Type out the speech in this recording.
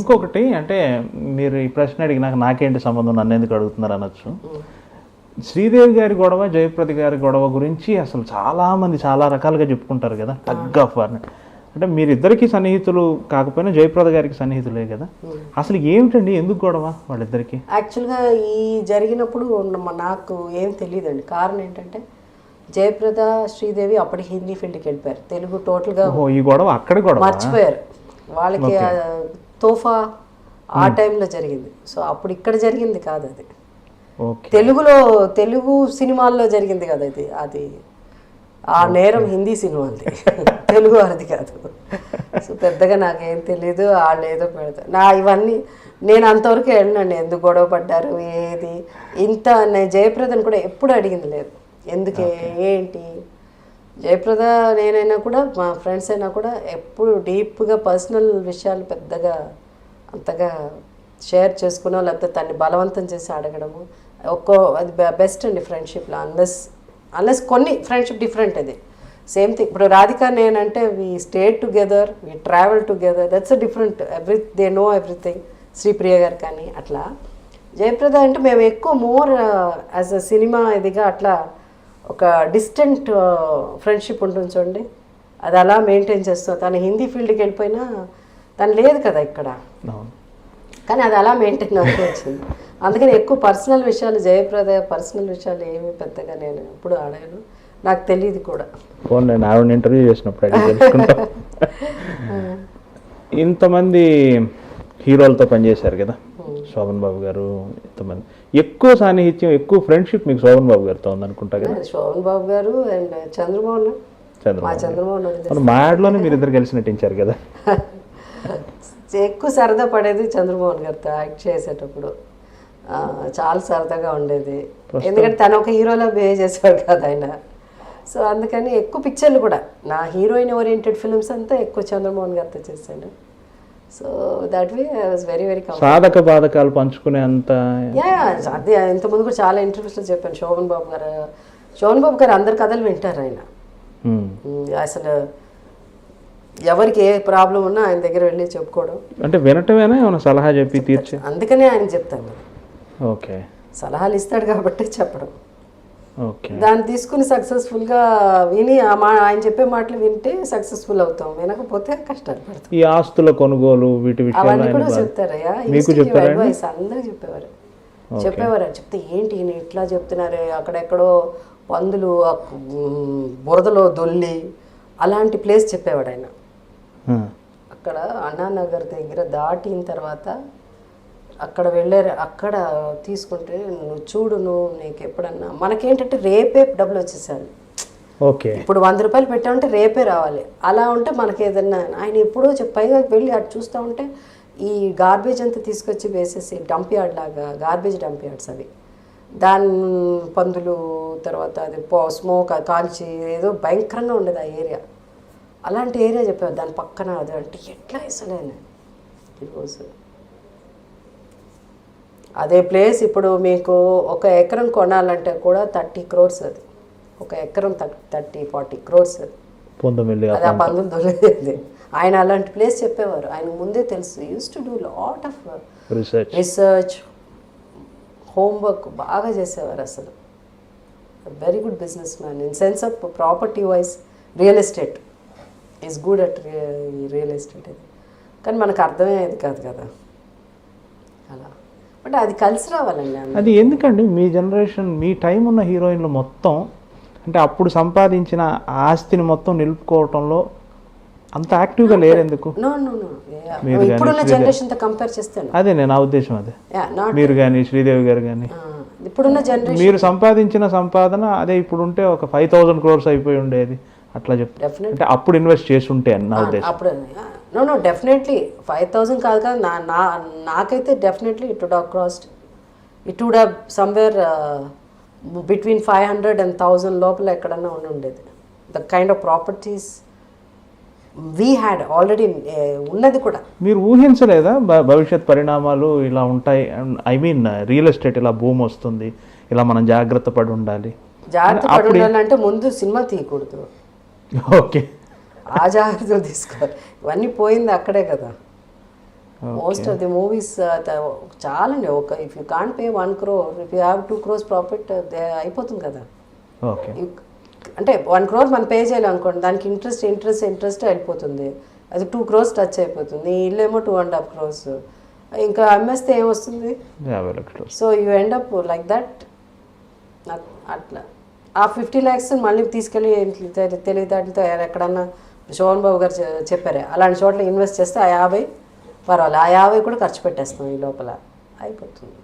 ఇంకొకటి అంటే మీరు ఈ ప్రశ్న అడిగినాక నాకేంటి సంబంధం, నన్ను ఎందుకు అడుగుతున్నారు అనొచ్చు. శ్రీదేవి గారి గొడవ, జయప్రద గారి గొడవ గురించి అసలు చాలామంది చాలా రకాలుగా చెప్పుకుంటారు కదా, టగ్ ఆఫ్ వార్. అంటే మీరిద్దరికి సన్నిహితులు కాకపోయినా జయప్రద గారికి సన్నిహితులే కదా, అసలు ఏమిటండి ఎందుకు గొడవ వాళ్ళిద్దరికి? యాక్చువల్గా ఈ జరిగినప్పుడు నాకు ఏం తెలియదండి. కారణం ఏంటంటే జయప్రద శ్రీదేవి అప్పటికి హిందీ ఫీల్డ్కి వెళ్ళిపోయారు, తెలుగు టోటల్గా ఈ గొడవ అక్కడ గొడవ మర్చిపోయారు. వాళ్ళకి తోఫా ఆ టైంలో జరిగింది. సో అప్పుడు ఇక్కడ జరిగింది కాదు అది, తెలుగు సినిమాల్లో జరిగింది కదా అది. అది ఆ నేరం హిందీ సినిమాది, తెలుగు వారిది కాదు. సో పెద్దగా నాకేం తెలీదు, వాళ్ళు ఏదో పెడతారు ఇవన్నీ నేను అంతవరకు వెళ్ళినండి. ఎందుకు గొడవ పడ్డారు ఏది ఇంత, నేను జయప్రదని కూడా ఎప్పుడు అడిగింది లేదు. ఎందుకే ఏంటి, జయప్రద నేనైనా కూడా మా ఫ్రెండ్స్ అయినా కూడా ఎప్పుడు డీప్గా పర్సనల్ విషయాలు పెద్దగా అంతగా షేర్ చేసుకున్నాం, లేకపోతే తన్ని బలవంతం చేసి అడగడము అది బెస్ట్ అండి ఫ్రెండ్షిప్లో. అన్లెస్ కొన్ని ఫ్రెండ్షిప్ డిఫరెంట్, అది సేమ్ థింగ్. ఇప్పుడు రాధిక నేనంటే we stay together, we travel together, that's a different. They know everything. Sripriya గారు కానీ అట్లా. జయప్రద అంటే మేము ఎక్కువ మోర్ యాజ్ అ సినిమా ఇదిగా అట్లా ఒక డిస్టెంట్ ఫ్రెండ్షిప్ ఉంటుంది చూడండి, అది అలా మెయింటైన్ చేస్తాం. తను హిందీ ఫీల్డ్కి వెళ్ళిపోయినా తను లేదు కదా ఇక్కడ, కానీ అది అలా మెయింటైన్ అవుతూ వచ్చింది. అందుకని ఎక్కువ పర్సనల్ విషయాలు, జయప్రద పర్సనల్ విషయాలు ఏమీ పెద్దగా నేను ఎప్పుడు అడగను, నాకు తెలియదు కూడా. నేను ఆవిడ ఇంటర్వ్యూ చేసినప్పుడు ఇంతమంది హీరోలతో పనిచేశారు కదా శోభన్ బాబు గారు, ఇంతమంది ఎక్కువ సాన్నిహిత్యం, ఎక్కువ ఫ్రెండ్షిప్ మీకు శోభన్ బాబు గారితో ఉందనుకుంటా కదా? శోభన్ బాబు గారు అండ్ చంద్రమోహన్ మా యాడ్లోనే మీరు ఇద్దరు కలిసి నటించారు కదా. ఎక్కువ సరదా పడేది చంద్రమోహన్ గారితో యాక్ట్ చేసేటప్పుడు, చాలా సరదాగా ఉండేది. ఎందుకంటే తను ఒక హీరోలా బిహేవ్ చేసేవాడు కదా ఆయన. సో అందుకని ఎక్కువ పిక్చర్లు కూడా నా హీరోయిన్ ఓరియంటెడ్ ఫిల్మ్స్ అంతా ఎక్కువ చంద్రమోహన్ గారితో చేశాను. So that way I was very very comfortable. సాధక బాధకాలు పంచుకునే అంత అది ఇంతకుముందు కూడా చాలా ఇంటర్వ్యూస్లో చెప్పాను. శోభన్ బాబు గారు అందరి కథలు వింటారు ఆయన. అసలు ఎవరికి ఏ ప్రాబ్లం ఉన్నా ఆయన దగ్గర వెళ్ళి చెప్పుకోవడం అంటే వినటమేనా, ఏమైనా సలహా చెప్పి తీర్చి, అందుకనే ఆయన చెప్తాను. ఓకే, సలహాలు ఇస్తాడు కాబట్టి చెప్పడం. ఓకే, దాన్ని తీసుకుని సక్సెస్ఫుల్గా విని ఆయన చెప్పే మాటలు వింటే సక్సెస్ఫుల్ అవుతాం, వినకపోతే కష్టాలు పడతాం. ఈ ఆస్తుల కొనుగోలు వీటి అవన్నీ కూడా చెప్తారయ్యా, అడ్వైస్ అందరూ చెప్పేవారు. చెప్తే ఏంటి ఇట్లా చెప్తున్నారే, అక్కడెక్కడో పందులు బురదలో దొల్లి అలాంటి ప్లేస్ చెప్పేవాడు ఆయన. అక్కడ అన్నానగర్ దగ్గర దాటిన తర్వాత అక్కడ వెళ్ళారు, అక్కడ తీసుకుంటే నువ్వు చూడు, నీకు ఎప్పుడన్నా మనకేంటంటే రేపే డబ్బులు వచ్చేసారు. ఓకే, ఇప్పుడు 100 రూపాయలు పెట్టామంటే రేపే రావాలి. అలా ఉంటే మనకి ఏదన్నా ఆయన ఎప్పుడో పైగా వెళ్ళి అటు చూస్తూ ఉంటే ఈ గార్బేజ్ అంతా తీసుకొచ్చి వేసేసి డంప్ యార్డ్ లాగా, గార్బేజ్ డంప్ యార్డ్స్ అవి, దాని పందులు తర్వాత అది స్మోక్ కాల్చి ఏదో భయంకరంగా ఉండేది ఆ ఏరియా. అలాంటి ఏరియా చెప్పారు దాని పక్కన. అది అంటే ఎట్లా ఇసలేను ఈరోజు అదే ప్లేస్ ఇప్పుడు మీకు 1 ఎకరం కొనాలంటే కూడా 30 crores అది. 1 ఎకరం 30-40 crores అది. అది ఆ పందులు దొరికేది. ఆయన అలాంటి ప్లేస్ చెప్పేవారు, ఆయన ముందే తెలుసు. Use to do lot of research, homework బాగా చేసేవారు. అసలు very good business man in sense of property wise. Real estate is good at real estate అది, కానీ మనకు అర్థమయ్యేది కాదు కదా అలా. బట్ అది కలిసి రావాలండి. అది ఎందుకండి మీ జనరేషన్, మీ టైం ఉన్న హీరోయిన్లు మొత్తం అంటే అప్పుడు సంపాదించిన ఆస్తిని మొత్తం నిలుపుకోవటంలో అంత యాక్టివ్గా లేరు ఎందుకు? ఇప్పుడున్న జనరేషన్తో కంపేర్ చేస్తాను. అదే నేను ఆ ఉద్దేశం. అదే మీరు కానీ శ్రీదేవి గారు కానీ ఇప్పుడున్న జనరేషన్ మీరు సంపాదించిన సంపాదన అదే ఇప్పుడు ఉంటే ఒక 5,000 crores అయిపోయి ఉండేది అట్లా చెప్తాను. అంటే అప్పుడు ఇన్వెస్ట్ చేసి ఉంటే నా ఉద్దేశం. అప్పుడు నో డెఫినెట్లీ 5,000 కాదు కదా, నాకైతే definitely it would have crossed, it would have somewhere between 500 and 1,000 లోపల ఎక్కడన్నా ఉండేది. The kind of properties we had already ఉన్నది కూడా. మీరు ఊహించలేదా భవిష్యత్ పరిణామాలు ఇలా ఉంటాయి? ఐ మీన్ రియల్ ఎస్టేట్ ఇలా భూమి వస్తుంది, ఇలా మనం జాగ్రత్త పడి ఉండాలి. జాగ్రత్త పడి ఉండాలంటే ముందు సినిమా తీయకూడదు. ఓకే, ఆ జాగ్రత్తలు తీసుకోవాలి. ఇవన్నీ పోయింది అక్కడే కదా. మోస్ట్ ఆఫ్ ది మూవీస్ చాలండి. ఒక if you can't pay 1 crore, if you have 2 crores profit అయిపోతుంది కదా. ఓకే, అంటే 1 crore మనం పే చేయాలి అనుకోండి, దానికి ఇంట్రెస్ట్ వెళ్ళిపోతుంది. అది 2 crores టచ్ అయిపోతుంది. ఈ ఇల్లు ఏమో 2.5 crores. ఇంకా అమ్మేస్తే ఏమొస్తుంది? 50 లక్షలు. So you end up like that. అట్లా ఆ 50 lakhs మళ్ళీ తీసుకెళ్ళి తెలివితేటలతో ఎక్కడన్నా శోభన్ బాబు గారు చెప్పారే అలాంటి చోట్ల ఇన్వెస్ట్ చేస్తే ఆ 50 పర్వాలేదు, ఆ 50 కూడా ఖర్చు పెట్టేస్తాం ఈ లోపల అయిపోతుంది.